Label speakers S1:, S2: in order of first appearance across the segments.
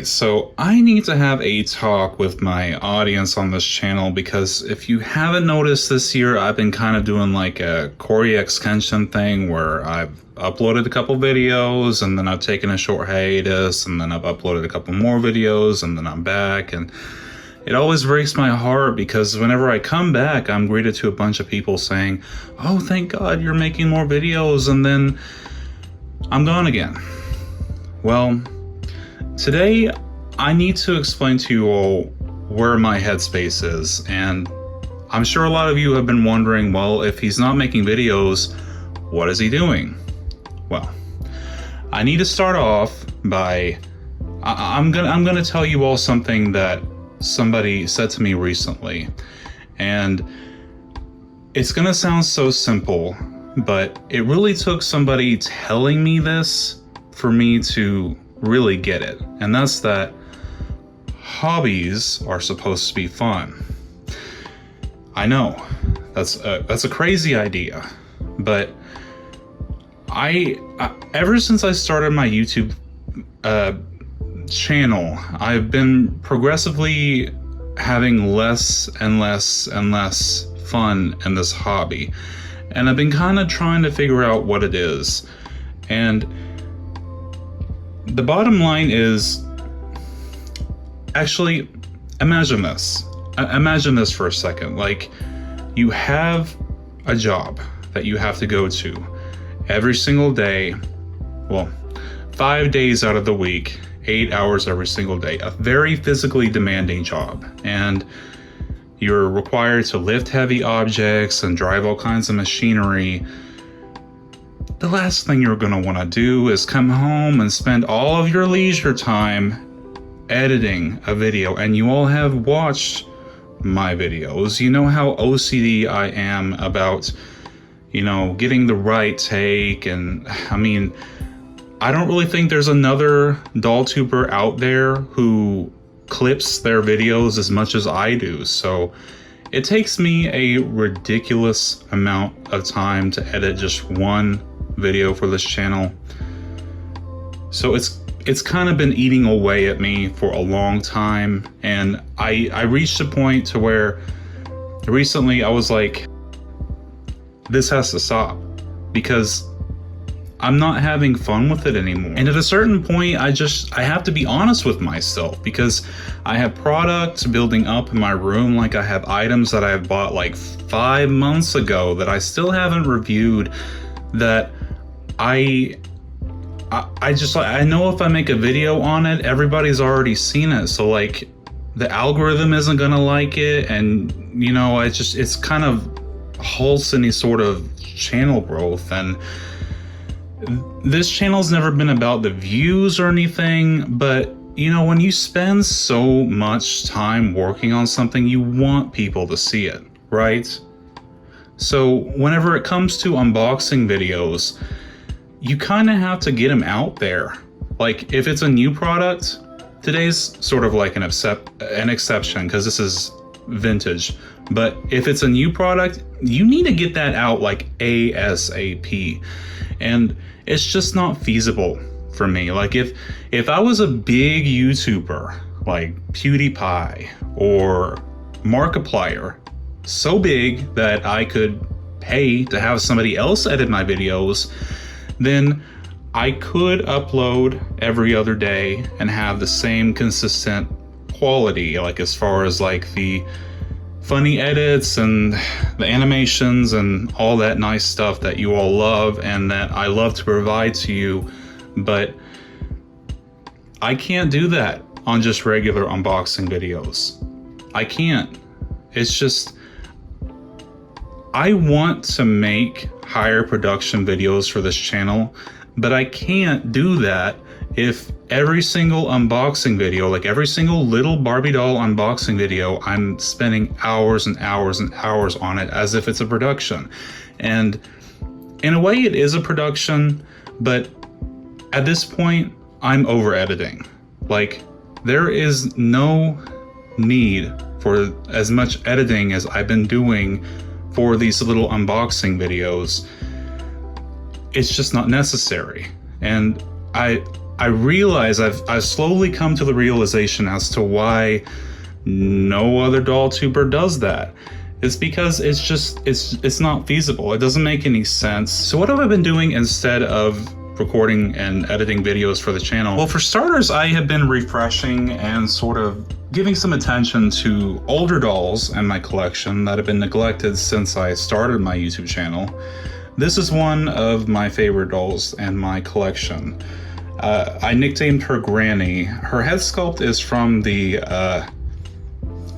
S1: Alright, so I need to have a talk with my audience on this channel because if you haven't noticed this year, I've been kind of doing like a Corey extension thing where I've uploaded a couple videos and then I've taken a short hiatus and then I've uploaded a couple more videos and then I'm back, and it always breaks my heart because whenever I come back, I'm greeted to a bunch of people saying, "Oh, thank God you're making more videos," and then I'm gone again. Well, today I need to explain to you all where my headspace is, and I'm sure a lot of you have been wondering, well, if he's not making videos, what is he doing? Well, I need to start off by I'm gonna tell you all something that somebody said to me recently, and it's gonna sound so simple, but it really took somebody telling me this for me to really get it, and that's that hobbies are supposed to be fun. I know that's a crazy idea, but I ever since I started my YouTube channel, I've been progressively having less and less and less fun in this hobby, and I've been kind of trying to figure out what it is. And the bottom line is, actually, imagine this. Imagine this for a second. Like, you have a job that you have to go to every single day. Well, 5 days out of the week, 8 hours every single day. A very physically demanding job. And you're required to lift heavy objects and drive all kinds of machinery. The last thing you're going to want to do is come home and spend all of your leisure time editing a video. And you all have watched my videos. You know how OCD I am about, getting the right take. And I mean, I don't really think there's another doll tuber out there who clips their videos as much as I do. So it takes me a ridiculous amount of time to edit just one video for this channel. So it's kind of been eating away at me for a long time, and I reached a point to where recently I was like, this has to stop because I'm not having fun with it anymore. And at a certain point, I have to be honest with myself, because I have products building up in my room. Like, I have items that I have bought like 5 months ago that I still haven't reviewed, that I know if I make a video on it, everybody's already seen it. So like, the algorithm isn't gonna like it, and it's kind of halts any sort of channel growth. And this channel's never been about the views or anything, but when you spend so much time working on something, you want people to see it, right? So whenever it comes to unboxing videos, you kind of have to get them out there. Like, if it's a new product, today's sort of like an exception because this is vintage. But if it's a new product, you need to get that out like ASAP. And it's just not feasible for me. Like, if I was a big YouTuber like PewDiePie or Markiplier, so big that I could pay to have somebody else edit my videos, then I could upload every other day and have the same consistent quality, like as far as like the funny edits and the animations and all that nice stuff that you all love and that I love to provide to you. But I can't do that on just regular unboxing videos. I can't. It's just, I want to make higher production videos for this channel, but I can't do that if every single unboxing video, like every single little Barbie doll unboxing video, I'm spending hours and hours and hours on it as if it's a production. And in a way it is a production, but at this point I'm over editing. Like, there is no need for as much editing as I've been doing for these little unboxing videos. It's just not necessary. And I realize I've slowly come to the realization as to why no other doll tuber does that. It's because it's not feasible. It doesn't make any sense. So what have I been doing instead of recording and editing videos for the channel? Well, for starters, I have been refreshing and sort of giving some attention to older dolls in my collection that have been neglected since I started my YouTube channel. This is one of my favorite dolls in my collection. I nicknamed her Granny. Her head sculpt is from the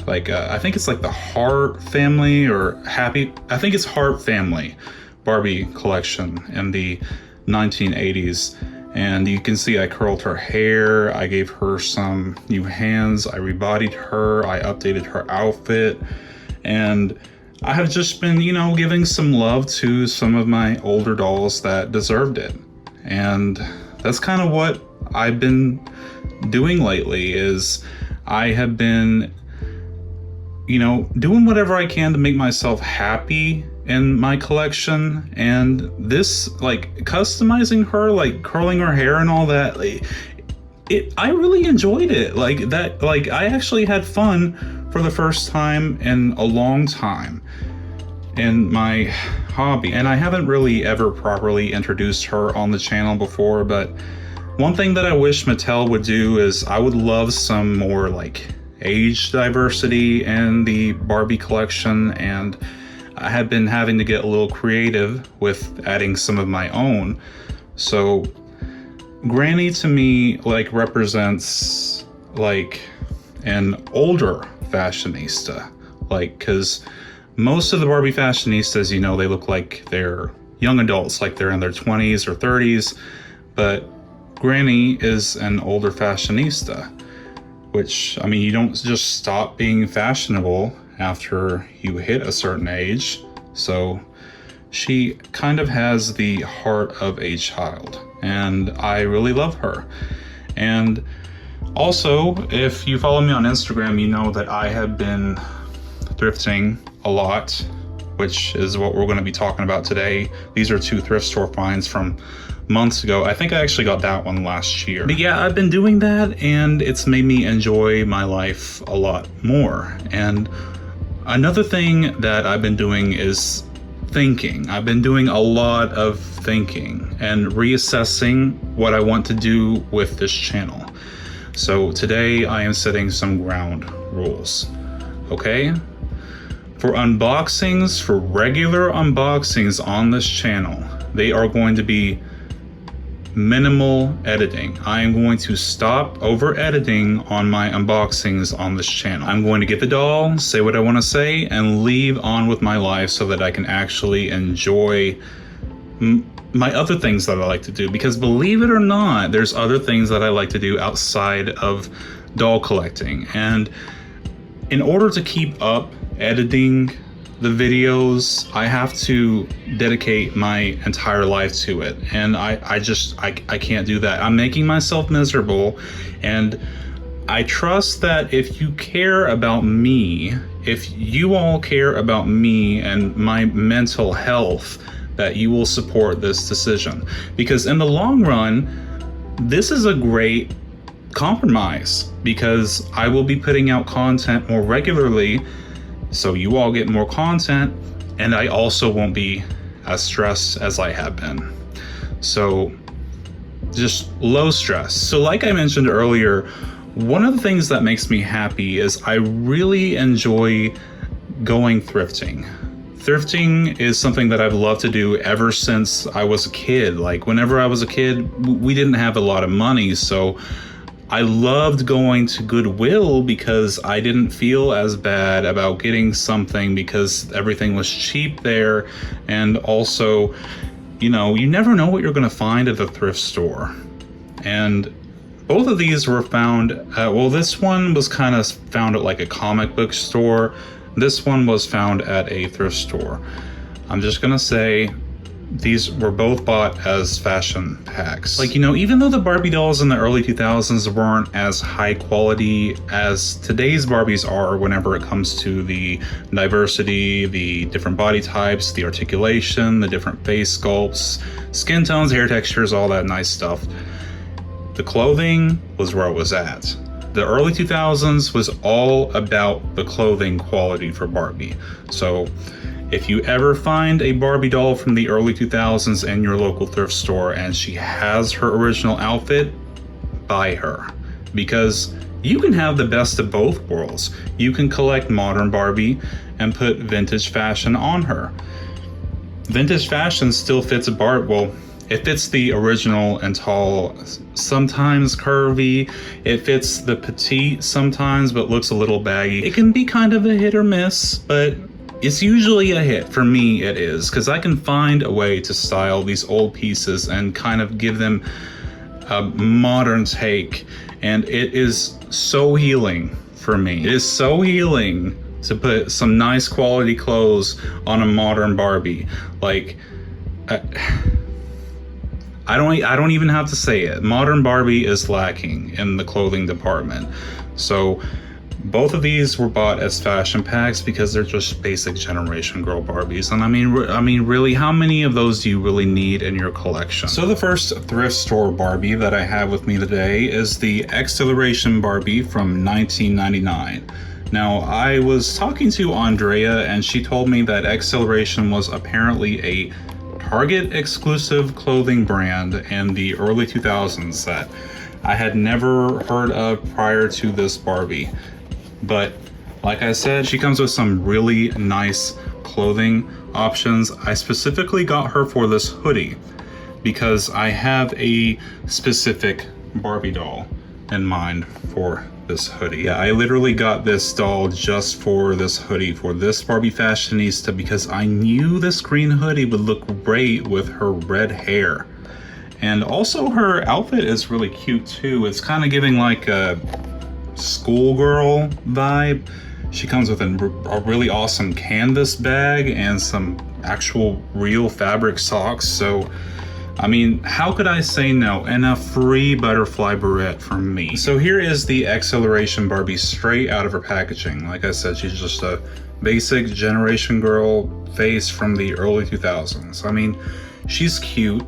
S1: I think it's like the Heart family or Happy, I think it's Heart family Barbie collection in the 1980s. And you can see I curled her hair, I gave her some new hands, I rebodied her, I updated her outfit, and I have just been, giving some love to some of my older dolls that deserved it. And that's kind of what I've been doing lately, is I have been doing whatever I can to make myself happy in my collection. And this, customizing her, curling her hair and all that, I really enjoyed it. I actually had fun for the first time in a long time in my hobby. And I haven't really ever properly introduced her on the channel before, but one thing that I wish Mattel would do is I would love some more age diversity in the Barbie collection, and I have been having to get a little creative with adding some of my own. So Granny to me represents an older fashionista, because most of the Barbie fashionistas, they look like they're young adults, like they're in their 20s or 30s, but Granny is an older fashionista. Which, you don't just stop being fashionable after you hit a certain age. So she kind of has the heart of a child, and I really love her. And also, if you follow me on Instagram, you know that I have been thrifting a lot, which is what we're going to be talking about today. These are 2 thrift store finds from months ago. I think I actually got that one last year. But yeah, I've been doing that, and it's made me enjoy my life a lot more. And another thing that I've been doing is thinking. I've been doing a lot of thinking and reassessing what I want to do with this channel. So today I am setting some ground rules. Okay? For unboxings, for regular unboxings on this channel, they are going to be minimal editing. I am going to stop over editing on my unboxings on this channel. I'm going to get the doll, say what I want to say, and leave on with my life so that I can actually enjoy my other things that I like to do. Because believe it or not, there's other things that I like to do outside of doll collecting. And in order to keep up editing the videos, I have to dedicate my entire life to it, and I can't do that. I'm making myself miserable, and I trust that if you care about me, if you all care about me and my mental health, that you will support this decision. Because in the long run, this is a great compromise, because I will be putting out content more regularly, so you all get more content, and I also won't be as stressed as I have been. So just low stress. So like I mentioned earlier, one of the things that makes me happy is I really enjoy going thrifting. Thrifting is something that I've loved to do ever since I was a kid. Whenever I was a kid, we didn't have a lot of money, so I loved going to Goodwill because I didn't feel as bad about getting something because everything was cheap there. And also, you never know what you're going to find at the thrift store. And both of these were found this one was kind of found at a comic book store. This one was found at a thrift store. I'm just going to say these were both bought as fashion packs. Even though the Barbie dolls in the early 2000s weren't as high quality as today's Barbies are whenever it comes to the diversity, the different body types, the articulation, the different face sculpts, skin tones, hair textures, all that nice stuff, the clothing was where it was at. The early 2000s was all about the clothing quality for Barbie. So if you ever find a Barbie doll from the early 2000s in your local thrift store and she has her original outfit, buy her. Because you can have the best of both worlds. You can collect modern Barbie and put vintage fashion on her. Vintage fashion still fits a Barbie. Well, it fits the original and tall, sometimes curvy. It fits the petite sometimes, but looks a little baggy. It can be kind of a hit or miss, but it's usually a hit. For me, it is, because I can find a way to style these old pieces and kind of give them a modern take. And it is so healing for me. It is so healing to put some nice quality clothes on a modern Barbie. Like, I don't even have to say it. Modern Barbie is lacking in the clothing department. So both of these were bought as fashion packs because they're just basic generation girl Barbies. And I mean, really, how many of those do you really need in your collection? So the first thrift store Barbie that I have with me today is the Exhilaration Barbie from 1999. Now, I was talking to Andrea and she told me that Exhilaration was apparently a Target exclusive clothing brand in the early 2000s that I had never heard of prior to this Barbie. But like I said, she comes with some really nice clothing options. I specifically got her for this hoodie because I have a specific Barbie doll in mind for this hoodie. Yeah, I literally got this doll just for this hoodie, for this Barbie fashionista, because I knew this green hoodie would look great with her red hair. And also her outfit is really cute too. It's kind of giving like a schoolgirl vibe. She comes with a really awesome canvas bag and some actual real fabric socks. So I mean, how could I say no? And a free butterfly barrette from me. So here is the Exhilaration Barbie straight out of her packaging. Like I said, she's just a basic generation girl face from the early 2000s. I mean, she's cute.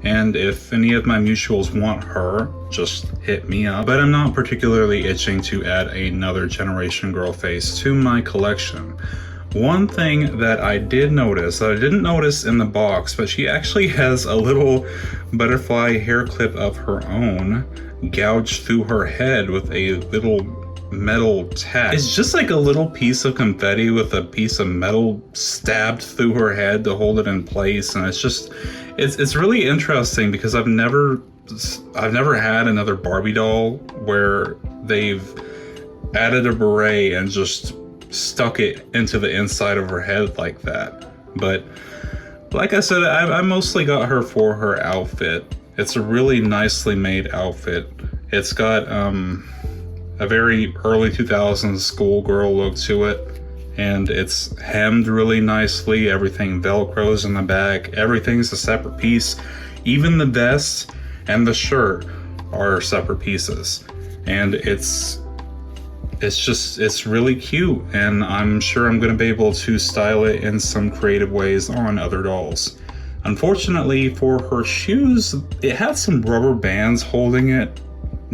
S1: And if any of my mutuals want her, just hit me up. But I'm not particularly itching to add another generation girl face to my collection. One thing that I did notice, that I didn't notice in the box, but she actually has a little butterfly hair clip of her own gouged through her head with a little metal tack. It's just like a little piece of confetti with a piece of metal stabbed through her head to hold it in place. And it's really interesting because I've never had another Barbie doll where they've added a beret and just stuck it into the inside of her head like that. But like I said, I mostly got her for her outfit. It's a really nicely made outfit. It's got a very early 2000s schoolgirl look to it, and it's hemmed really nicely. Everything velcros in the back. Everything's a separate piece. Even the vest and the shirt are separate pieces, and it's really cute, and I'm sure I'm going to be able to style it in some creative ways on other dolls. Unfortunately for her shoes, it had some rubber bands holding it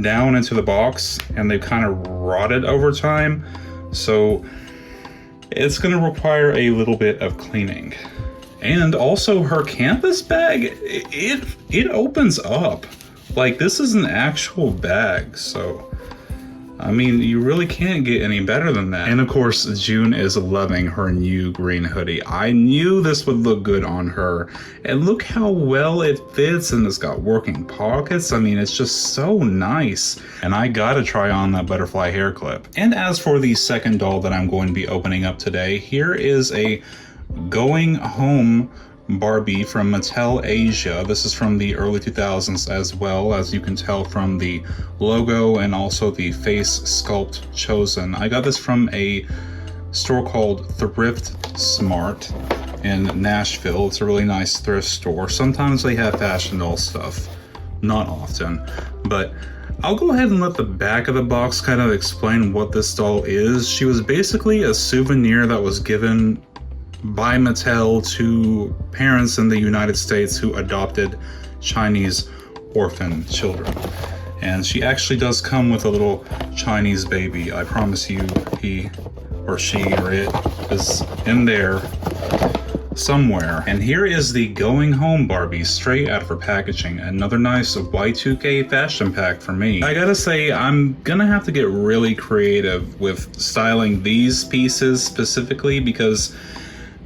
S1: down into the box, and they've kind of rotted over time, so it's going to require a little bit of cleaning. And also her canvas bag, it opens up. Like, this is an actual bag, so I mean, you really can't get any better than that. And of course, June is loving her new green hoodie. I knew this would look good on her. And look how well it fits, and it's got working pockets. I mean, it's just so nice. And I gotta try on that butterfly hair clip. And as for the second doll that I'm going to be opening up today, here is a Going Home Barbie from Mattel Asia. This is from the early 2000s as well, as you can tell from the logo and also the face sculpt chosen. I got this from a store called Thrift Smart in Nashville. It's a really nice thrift store. Sometimes they have fashion doll stuff, not often, but I'll go ahead and let the back of the box kind of explain what this doll is. She was basically a souvenir that was given by Mattel to parents in the United States who adopted Chinese orphan children. And she actually does come with a little Chinese baby. I promise you, he or she or it is in there somewhere. And here is the Going Home Barbie straight out of her packaging. Another nice Y2K fashion pack for me. I gotta say, I'm gonna have to get really creative with styling these pieces specifically, because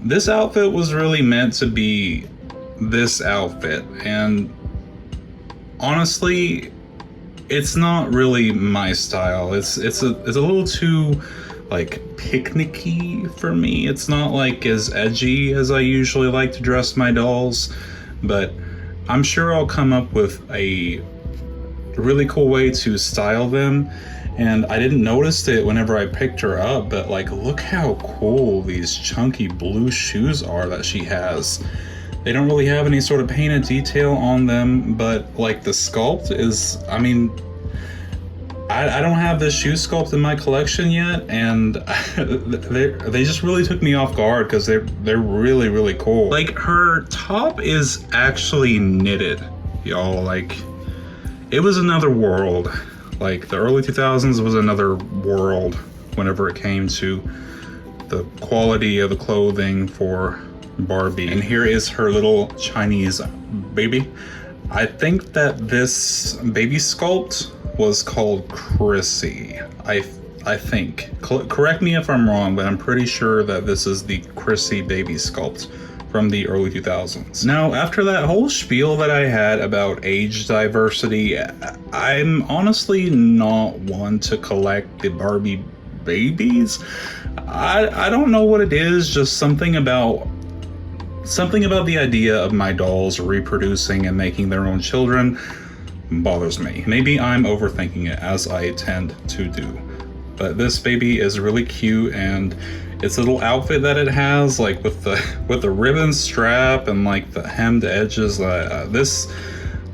S1: this outfit was really meant to be this outfit, and honestly, it's not really my style. It's a little too like picnicky for me. It's not like as edgy as I usually like to dress my dolls, but I'm sure I'll come up with a really cool way to style them. And I didn't notice it whenever I picked her up, but like, look how cool these chunky blue shoes are that she has. They don't really have any sort of painted detail on them, but like the sculpt is, I mean, I don't have this shoe sculpt in my collection yet, and they just really took me off guard because they're really, really cool. Like, her top is actually knitted, y'all. Like, it was another world. Like, the early 2000s was another world whenever it came to the quality of the clothing for Barbie. And here is her little Chinese baby. I think that this baby sculpt was called Chrissy. I think. Correct me if I'm wrong, but I'm pretty sure that this is the Chrissy baby sculpt from the early 2000s. Now, after that whole spiel that I had about age diversity, I'm honestly not one to collect the Barbie babies. I don't know what it is, just something about the idea of my dolls reproducing and making their own children bothers me. Maybe I'm overthinking it, as I tend to do. But this baby is really cute, and its little outfit that it has, like with the ribbon strap and like the hemmed edges, this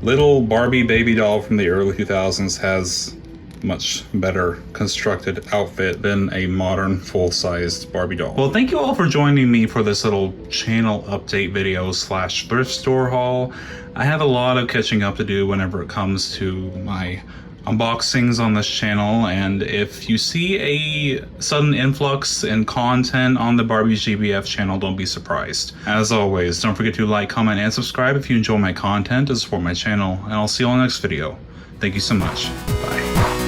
S1: little Barbie baby doll from the early 2000s has much better constructed outfit than a modern full-sized Barbie doll. Well, thank you all for joining me for this little channel update video / thrift store haul. I have a lot of catching up to do whenever it comes to my unboxings on this channel, and if you see a sudden influx in content on the Barbie's GBF channel, don't be surprised. As always, don't forget to like, comment, and subscribe if you enjoy my content to support my channel, and I'll see you all in the next video. Thank you so much. Bye.